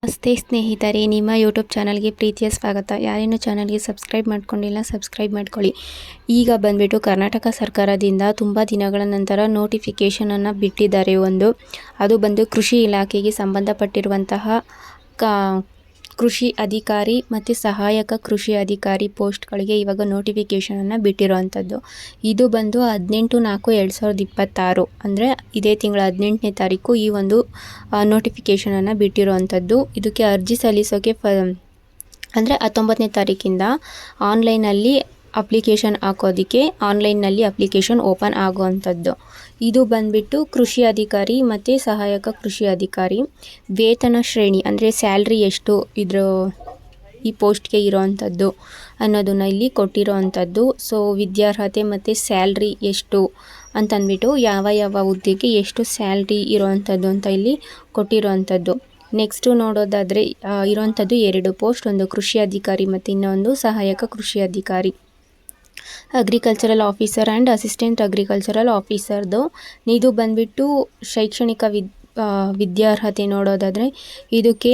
ನಮಸ್ತೆ ಸ್ನೇಹಿತರೆ, ನಿಮ್ಮ ಯೂಟ್ಯೂಬ್ ಚಾನಲ್ಗೆ ಪ್ರೀತಿಯ ಸ್ವಾಗತ. ಯಾರೇನು ಚಾನಲ್ಗೆ ಸಬ್ಸ್ಕ್ರೈಬ್ ಮಾಡ್ಕೊಂಡಿಲ್ಲ ಸಬ್ಸ್ಕ್ರೈಬ್ ಮಾಡ್ಕೊಳ್ಳಿ. ಈಗ ಬಂದ್ಬಿಟ್ಟು ಕರ್ನಾಟಕ ಸರ್ಕಾರದಿಂದ ತುಂಬ ದಿನಗಳ ನಂತರ ನೋಟಿಫಿಕೇಷನನ್ನು ಬಿಟ್ಟಿದ್ದಾರೆ. ಅದು ಬಂದು ಕೃಷಿ ಇಲಾಖೆಗೆ ಸಂಬಂಧಪಟ್ಟಿರುವಂತಹ ಕೃಷಿ ಅಧಿಕಾರಿ ಮತ್ತು ಸಹಾಯಕ ಕೃಷಿ ಅಧಿಕಾರಿ ಪೋಸ್ಟ್ಗಳಿಗೆ ಇವಾಗ ನೋಟಿಫಿಕೇಷನನ್ನು ಬಿಟ್ಟಿರೋವಂಥದ್ದು. ಇದು ಬಂದು 18/4/2026 ಅಂದರೆ ಇದೇ ತಿಂಗಳ 18ನೇ ತಾರೀಕು ಈ ಒಂದು ನೋಟಿಫಿಕೇಷನನ್ನು ಬಿಟ್ಟಿರೋವಂಥದ್ದು. ಇದಕ್ಕೆ ಅರ್ಜಿ ಸಲ್ಲಿಸೋಕ್ಕೆ ಅಂದರೆ 19ನೇ ತಾರೀಕಿಂದ ಆನ್ಲೈನಲ್ಲಿ ಅಪ್ಲಿಕೇಶನ್ ಹಾಕೋದಕ್ಕೆ ಆನ್ಲೈನ್ನಲ್ಲಿ ಅಪ್ಲಿಕೇಶನ್ ಓಪನ್ ಆಗುವಂಥದ್ದು. ಇದು ಬಂದ್ಬಿಟ್ಟು ಕೃಷಿ ಅಧಿಕಾರಿ ಮತ್ತು ಸಹಾಯಕ ಕೃಷಿ ಅಧಿಕಾರಿ ವೇತನ ಶ್ರೇಣಿ ಅಂದರೆ ಸ್ಯಾಲ್ರಿ ಎಷ್ಟು ಈ ಪೋಸ್ಟ್ಗೆ ಇರೋವಂಥದ್ದು ಅನ್ನೋದನ್ನು ಇಲ್ಲಿ ಕೊಟ್ಟಿರೋವಂಥದ್ದು. ಸೊ ವಿದ್ಯಾರ್ಹತೆ ಮತ್ತು ಸ್ಯಾಲ್ರಿ ಎಷ್ಟು ಅಂತಂದ್ಬಿಟ್ಟು ಯಾವ ಹುದ್ದೆಗೆ ಎಷ್ಟು ಸ್ಯಾಲ್ರಿ ಇರೋವಂಥದ್ದು ಅಂತ ಇಲ್ಲಿ ಕೊಟ್ಟಿರೋವಂಥದ್ದು. ನೆಕ್ಸ್ಟು ನೋಡೋದಾದರೆ ಇರೋವಂಥದ್ದು 2 ಪೋಸ್ಟ್, ಒಂದು ಕೃಷಿ ಅಧಿಕಾರಿ ಮತ್ತು ಇನ್ನೊಂದು ಸಹಾಯಕ ಕೃಷಿ ಅಧಿಕಾರಿ. Agricultural officer and assistant agricultural ಆಫೀಸರ್ದು. ಇದು ಬಂದ್ಬಿಟ್ಟು ಶೈಕ್ಷಣಿಕ ವಿದ್ಯಾರ್ಹತೆ ನೋಡೋದಾದರೆ ಇದಕ್ಕೆ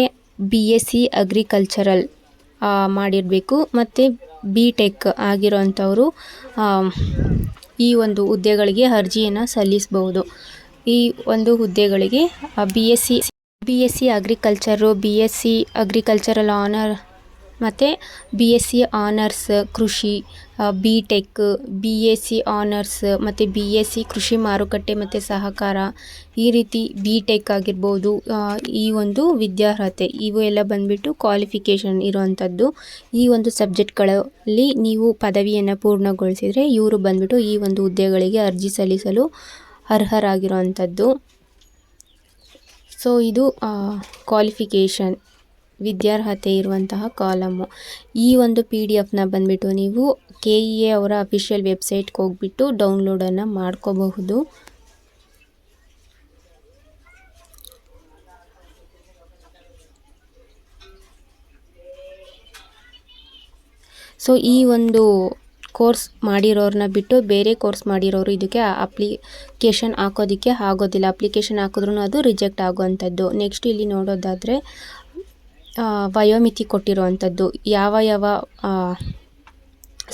BSc ಅಗ್ರಿಕಲ್ಚರಲ್ ಮಾಡಿರಬೇಕು ಮತ್ತು BTech ಆಗಿರೋಂಥವರು ಈ ಒಂದು ಹುದ್ದೆಗಳಿಗೆ ಅರ್ಜಿಯನ್ನು ಸಲ್ಲಿಸಬಹುದು. ಈ ಒಂದು ಹುದ್ದೆಗಳಿಗೆ BSc agriculture, BSc agricultural honour ಮತ್ತು BSc ಆನರ್ಸ್ ಕೃಷಿ, BTech, BSc ಆನರ್ಸ್ ಮತ್ತು BSc ಕೃಷಿ ಮಾರುಕಟ್ಟೆ ಮತ್ತು ಸಹಕಾರ, ಈ ರೀತಿ BTech ಆಗಿರ್ಬೋದು. ಈ ಒಂದು ವಿದ್ಯಾರ್ಹತೆ ಇವು ಎಲ್ಲ ಬಂದುಬಿಟ್ಟು ಕ್ವಾಲಿಫಿಕೇಷನ್ ಇರುವಂಥದ್ದು. ಈ ಒಂದು ಸಬ್ಜೆಕ್ಟ್ಗಳಲ್ಲಿ ನೀವು ಪದವಿಯನ್ನು ಪೂರ್ಣಗೊಳಿಸಿದರೆ ಇವರು ಬಂದುಬಿಟ್ಟು ಈ ಒಂದು ಹುದ್ದೆಗಳಿಗೆ ಅರ್ಜಿ ಸಲ್ಲಿಸಲು ಅರ್ಹರಾಗಿರುವಂಥದ್ದು. ಸೊ ಇದು ಕ್ವಾಲಿಫಿಕೇಷನ್ ವಿದ್ಯಾರ್ಹತೆ ಇರುವಂತಹ ಕಾಲಮು. ಈ ಒಂದು PDF ಬಂದುಬಿಟ್ಟು ನೀವು KEA ಅವರ ಅಫಿಷಿಯಲ್ ವೆಬ್ಸೈಟ್ಗೆ ಹೋಗ್ಬಿಟ್ಟು ಡೌನ್ಲೋಡನ್ನು ಮಾಡ್ಕೋಬಹುದು. ಸೊ ಈ ಒಂದು ಕೋರ್ಸ್ ಮಾಡಿರೋರನ್ನ ಬಿಟ್ಟು ಬೇರೆ ಕೋರ್ಸ್ ಮಾಡಿರೋರು ಇದಕ್ಕೆ ಅಪ್ಲಿಕೇಶನ್ ಹಾಕೋದಕ್ಕೆ ಆಗೋದಿಲ್ಲ. ಅಪ್ಲಿಕೇಶನ್ ಹಾಕಿದ್ರೂ ಅದು ರಿಜೆಕ್ಟ್ ಆಗುವಂಥದ್ದು. ನೆಕ್ಸ್ಟ್ ಇಲ್ಲಿ ನೋಡೋದಾದರೆ ವಯೋಮಿತಿ ಕೊಟ್ಟಿರುವಂಥದ್ದು. ಯಾವ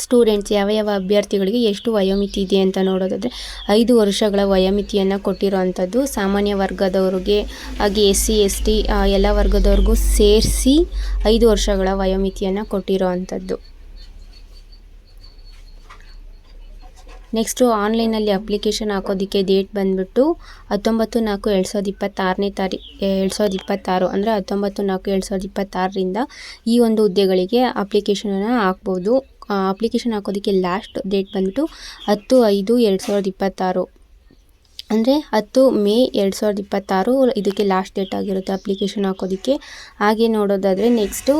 ಸ್ಟೂಡೆಂಟ್ಸ್ ಯಾವ ಅಭ್ಯರ್ಥಿಗಳಿಗೆ ಎಷ್ಟು ವಯೋಮಿತಿ ಇದೆ ಅಂತ ನೋಡೋದಾದರೆ 5 ವರ್ಷಗಳ ವಯೋಮಿತಿಯನ್ನು ಕೊಟ್ಟಿರೋವಂಥದ್ದು. ಸಾಮಾನ್ಯ ವರ್ಗದವ್ರಿಗೆ ಹಾಗೆ SC ST ಎಲ್ಲ ವರ್ಗದವ್ರಿಗೂ ಸೇರಿಸಿ 5 ವರ್ಷಗಳ ವಯೋಮಿತಿಯನ್ನು ಕೊಟ್ಟಿರೋವಂಥದ್ದು. ನೆಕ್ಸ್ಟು ಆನ್ಲೈನಲ್ಲಿ ಅಪ್ಲಿಕೇಶನ್ ಹಾಕೋದಕ್ಕೆ ಡೇಟ್ ಬಂದುಬಿಟ್ಟು 19/4/2026 ಅಂದರೆ 19/4/2026ರಿಂದ ಈ ಒಂದು ಹುದ್ದೆಗಳಿಗೆ ಅಪ್ಲಿಕೇಶನನ್ನು ಹಾಕ್ಬೋದು. ಅಪ್ಲಿಕೇಶನ್ ಹಾಕೋದಕ್ಕೆ ಲಾಸ್ಟ್ ಡೇಟ್ ಬಂದುಬಿಟ್ಟು 10/5/2026 ಅಂದರೆ 10 ಮೇ 2026 ಇದಕ್ಕೆ ಲಾಸ್ಟ್ ಡೇಟ್ ಆಗಿರುತ್ತೆ ಅಪ್ಲಿಕೇಶನ್ ಹಾಕೋದಕ್ಕೆ. ಹಾಗೆ ನೋಡೋದಾದರೆ ನೆಕ್ಸ್ಟು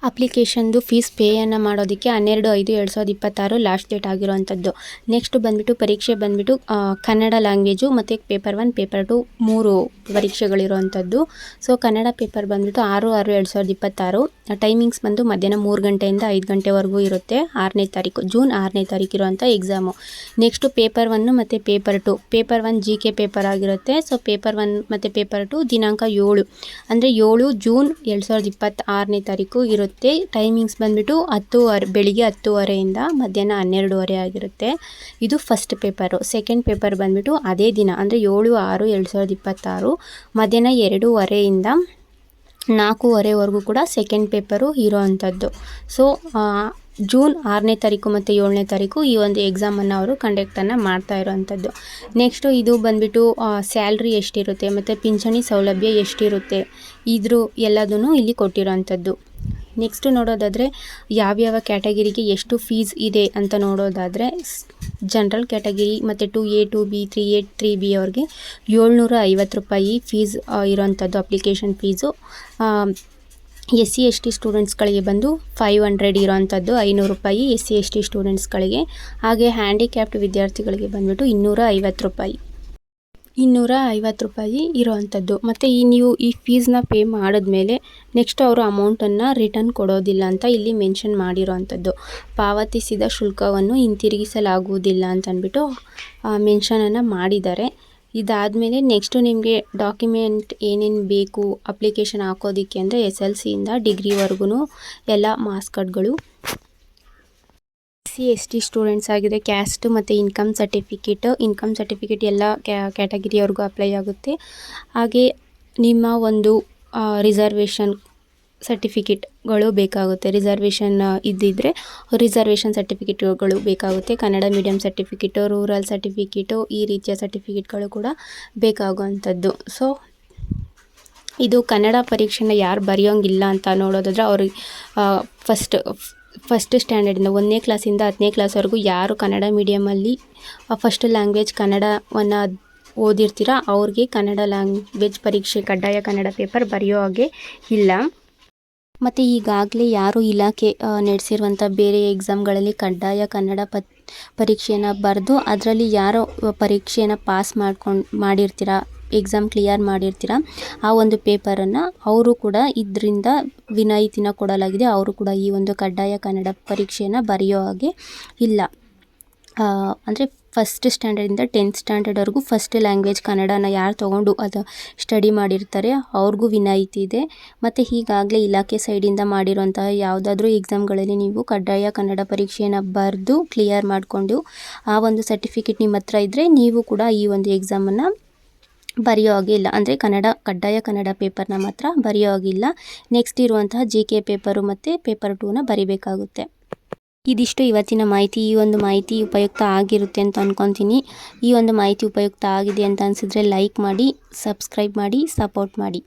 ಅಪ್ಲಿಕೇಶನ್ದು ಫೀಸ್ ಪೇಯನ್ನು ಮಾಡೋದಕ್ಕೆ 12/5/2026 ಲಾಸ್ಟ್ ಡೇಟ್ ಆಗಿರೋವಂಥದ್ದು. ನೆಕ್ಸ್ಟ್ ಬಂದುಬಿಟ್ಟು ಪರೀಕ್ಷೆ ಬಂದುಬಿಟ್ಟು ಕನ್ನಡ ಲ್ಯಾಂಗ್ವೇಜು ಮತ್ತು ಪೇಪರ್ 1 ಪೇಪರ್ 2 3 ಪರೀಕ್ಷೆಗಳಿರೋವಂಥದ್ದು. ಸೊ ಕನ್ನಡ ಪೇಪರ್ ಬಂದುಬಿಟ್ಟು 6/6/2026. ಟೈಮಿಂಗ್ಸ್ ಬಂದು ಮಧ್ಯಾಹ್ನ 3 ಗಂಟೆಯಿಂದ 5 ಗಂಟೆವರೆಗೂ ಇರುತ್ತೆ. ಜೂನ್ 6ನೇ ತಾರೀಕು ಇರುವಂಥ ಎಕ್ಸಾಮು. ನೆಕ್ಸ್ಟು ಪೇಪರ್ 1 ಮತ್ತು ಪೇಪರ್ 2. ಪೇಪರ್ 1 GK ಪೇಪರ್ ಆಗಿರುತ್ತೆ. ಸೊ ಪೇಪರ್ 1 ಮತ್ತು ಪೇಪರ್ 2 ದಿನಾಂಕ 7 ಅಂದರೆ 7 ಜೂನ್ 2026ನೇ ತಾರೀಕು ಇರುತ್ತೆ. ಟೈಮಿಂಗ್ಸ್ ಬಂದುಬಿಟ್ಟು ಬೆಳಿಗ್ಗೆ 10:30ಯಿಂದ ಮಧ್ಯಾಹ್ನ 12:30 ಆಗಿರುತ್ತೆ. ಇದು ಫಸ್ಟ್ ಪೇಪರು. ಸೆಕೆಂಡ್ ಪೇಪರ್ ಬಂದುಬಿಟ್ಟು ಅದೇ ದಿನ ಅಂದರೆ 7/6/2026 ಮಧ್ಯಾಹ್ನ 2:30ಯಿಂದ 4:30ವರೆಗೂ ಕೂಡ ಸೆಕೆಂಡ್ ಪೇಪರು ಇರೋವಂಥದ್ದು. ಸೊ ಜೂನ್ 6ನೇ ತಾರೀಕು ಮತ್ತು 7ನೇ ತಾರೀಕು ಈ ಒಂದು ಎಕ್ಸಾಮನ್ನು ಅವರು ಕಂಡಕ್ಟನ್ನು ಮಾಡ್ತಾ ಇರೋವಂಥದ್ದು. ನೆಕ್ಸ್ಟು ಇದು ಬಂದುಬಿಟ್ಟು ಸ್ಯಾಲ್ರಿ ಎಷ್ಟಿರುತ್ತೆ ಮತ್ತು ಪಿಂಚಣಿ ಸೌಲಭ್ಯ ಎಷ್ಟಿರುತ್ತೆ ಇದ್ರ ಎಲ್ಲದೂ ಇಲ್ಲಿ ಕೊಟ್ಟಿರೋವಂಥದ್ದು. ನೆಕ್ಸ್ಟು ನೋಡೋದಾದರೆ ಯಾವ್ಯಾವ ಕ್ಯಾಟಗಿರಿಗೆ ಎಷ್ಟು ಫೀಸ್ ಇದೆ ಅಂತ ನೋಡೋದಾದರೆ ಜನರಲ್ ಕ್ಯಾಟಗಿರಿ ಮತ್ತು 2A 2B 3A 3B ಅವ್ರಿಗೆ 750 ರೂಪಾಯಿ ಫೀಸ್ ಇರೋವಂಥದ್ದು ಅಪ್ಲಿಕೇಶನ್ ಫೀಸು. SC ST ಸ್ಟೂಡೆಂಟ್ಸ್ಗಳಿಗೆ ಬಂದು 500 ಇರೋವಂಥದ್ದು 500 ರೂಪಾಯಿ SC ST ಸ್ಟೂಡೆಂಟ್ಸ್ಗಳಿಗೆ. ಹಾಗೆ ಹ್ಯಾಂಡಿಕ್ಯಾಪ್ಡ್ ವಿದ್ಯಾರ್ಥಿಗಳಿಗೆ ಬಂದುಬಿಟ್ಟು 250 ರೂಪಾಯಿ ಇರೋವಂಥದ್ದು. ಮತ್ತು ನೀವು ಈ ಫೀಸ್ನ ಪೇ ಮಾಡಿದ್ಮೇಲೆ ನೆಕ್ಸ್ಟ್ ಅವರು ಅಮೌಂಟನ್ನು ರಿಟರ್ನ್ ಕೊಡೋದಿಲ್ಲ ಅಂತ ಇಲ್ಲಿ ಮೆನ್ಷನ್ ಮಾಡಿರೋವಂಥದ್ದು. ಪಾವತಿಸಿದ ಶುಲ್ಕವನ್ನು ಹಿಂತಿರುಗಿಸಲಾಗುವುದಿಲ್ಲ ಅಂತಂದ್ಬಿಟ್ಟು ಮೆನ್ಷನನ್ನು ಮಾಡಿದ್ದಾರೆ. ಇದಾದಮೇಲೆ ನೆಕ್ಸ್ಟು ನಿಮಗೆ ಡಾಕ್ಯುಮೆಂಟ್ ಏನೇನು ಬೇಕು ಅಪ್ಲಿಕೇಶನ್ ಹಾಕೋದಕ್ಕೆ ಅಂದರೆ SLCಯಿಂದ ಡಿಗ್ರಿವರೆಗೂ ಎಲ್ಲ ಮಾರ್ಕ್ಸ್ ಕಾರ್ಡ್ಗಳು. SC/ST ಸ್ಟೂಡೆಂಟ್ಸ್ ಆಗಿದೆ ಕ್ಯಾಸ್ಟ್ ಮತ್ತು ಇನ್ಕಮ್ ಸರ್ಟಿಫಿಕೇಟ್ ಎಲ್ಲ ಕ್ಯಾಟಗಿರಿಯವ್ರಿಗೂ ಅಪ್ಲೈ ಆಗುತ್ತೆ. ಹಾಗೆ ನಿಮ್ಮ ಒಂದು ರಿಸರ್ವೇಷನ್ ಸರ್ಟಿಫಿಕೇಟ್ಗಳು ಬೇಕಾಗುತ್ತೆ. ರಿಸರ್ವೇಷನ್ ಇದ್ದಿದ್ದರೆ ರಿಸರ್ವೇಷನ್ ಸರ್ಟಿಫಿಕೇಟ್ಗಳು ಬೇಕಾಗುತ್ತೆ. Kannada medium certificate, rural certificate, ಈ ರೀತಿಯ ಸರ್ಟಿಫಿಕೇಟ್ಗಳು ಕೂಡ ಬೇಕಾಗುವಂಥದ್ದು. ಸೊ ಇದು ಕನ್ನಡ ಪರೀಕ್ಷೆನ ಯಾರು ಬರೆಯೋಂಗಿಲ್ಲ ಅಂತ ನೋಡೋದಾದ್ರೆ ಅವ್ರಿಗೆ ಫಸ್ಟ್ ಸ್ಟ್ಯಾಂಡರ್ಡಿಂದ 1ನೇ ಕ್ಲಾಸಿಂದ 10ನೇ ಕ್ಲಾಸ್ವರೆಗೂ ಯಾರು ಕನ್ನಡ ಮೀಡಿಯಮಲ್ಲಿ ಫಸ್ಟ್ ಲ್ಯಾಂಗ್ವೇಜ್ ಕನ್ನಡವನ್ನು ಓದಿರ್ತೀರ ಅವ್ರಿಗೆ ಕನ್ನಡ ಲ್ಯಾಂಗ್ವೇಜ್ ಪರೀಕ್ಷೆ ಕಡ್ಡಾಯ ಕನ್ನಡ ಪೇಪರ್ ಬರೆಯೋ ಹಾಗೆ ಇಲ್ಲ. ಮತ್ತು ಈಗಾಗಲೇ ಯಾರು ಇಲಾಖೆ ನಡೆಸಿರುವಂಥ ಬೇರೆ ಎಕ್ಸಾಮ್ಗಳಲ್ಲಿ ಕಡ್ಡಾಯ ಕನ್ನಡ ಪರೀಕ್ಷೆಯನ್ನು ಬರೆದು ಅದರಲ್ಲಿ ಯಾರೋ ಪರೀಕ್ಷೆಯನ್ನು ಪಾಸ್ ಮಾಡಿರ್ತೀರ, ಎಕ್ಸಾಮ್ ಕ್ಲಿಯರ್ ಮಾಡಿರ್ತೀರ, ಆ ಒಂದು ಪೇಪರನ್ನು ಅವರು ಕೂಡ ಇದರಿಂದ ವಿನಾಯಿತಿನ ಕೊಡಲಾಗಿದೆ. ಅವರು ಕೂಡ ಈ ಒಂದು ಕಡ್ಡಾಯ ಕನ್ನಡ ಪರೀಕ್ಷೆಯನ್ನು ಬರೆಯೋ ಹಾಗೆ ಇಲ್ಲ. ಅಂದರೆ ಫಸ್ಟ್ ಸ್ಟ್ಯಾಂಡರ್ಡಿಂದ 10th ಸ್ಟ್ಯಾಂಡರ್ಡ್ವರೆಗೂ ಫಸ್ಟ್ ಲ್ಯಾಂಗ್ವೇಜ್ ಕನ್ನಡನ ಯಾರು ತೊಗೊಂಡು ಅದು ಸ್ಟಡಿ ಮಾಡಿರ್ತಾರೆ ಅವ್ರಿಗೂ ವಿನಾಯಿತಿ ಇದೆ. ಮತ್ತು ಈಗಾಗಲೇ ಇಲಾಖೆ ಸೈಡಿಂದ ಮಾಡಿರೋಂತಹ ಯಾವುದಾದ್ರೂ ಎಕ್ಸಾಮ್ಗಳಲ್ಲಿ ನೀವು ಕಡ್ಡಾಯ ಕನ್ನಡ ಪರೀಕ್ಷೆಯನ್ನು ಬರೆದು ಕ್ಲಿಯರ್ ಮಾಡಿಕೊಂಡು ಆ ಒಂದು ಸರ್ಟಿಫಿಕೇಟ್ ನಿಮ್ಮ ಹತ್ರ ಇದ್ದರೆ ನೀವು ಕೂಡ ಈ ಒಂದು ಎಕ್ಸಾಮನ್ನು ಬರೆಯೋ ಹಾಗೆ ಇಲ್ಲ. ಅಂದರೆ ಕಡ್ಡಾಯ ಕನ್ನಡ ಪೇಪರ್ನ ಮಾತ್ರ ಬರೆಯೋ ಹಾಗಿಲ್ಲ. ನೆಕ್ಸ್ಟ್ ಇರುವಂತಹ GK ಪೇಪರು ಮತ್ತು ಪೇಪರ್ 2ನ ಬರಿಬೇಕಾಗುತ್ತೆ. ಇದಿಷ್ಟು ಇವತ್ತಿನ ಮಾಹಿತಿ. ಈ ಒಂದು ಮಾಹಿತಿ ಉಪಯುಕ್ತ ಆಗಿರುತ್ತೆ ಅಂತ ಅಂದ್ಕೊತೀನಿ. ಈ ಒಂದು ಮಾಹಿತಿ ಉಪಯುಕ್ತ ಆಗಿದೆ ಅಂತ ಅನಿಸಿದ್ರೆ ಲೈಕ್ ಮಾಡಿ, ಸಬ್ಸ್ಕ್ರೈಬ್ ಮಾಡಿ, ಸಪೋರ್ಟ್ ಮಾಡಿ.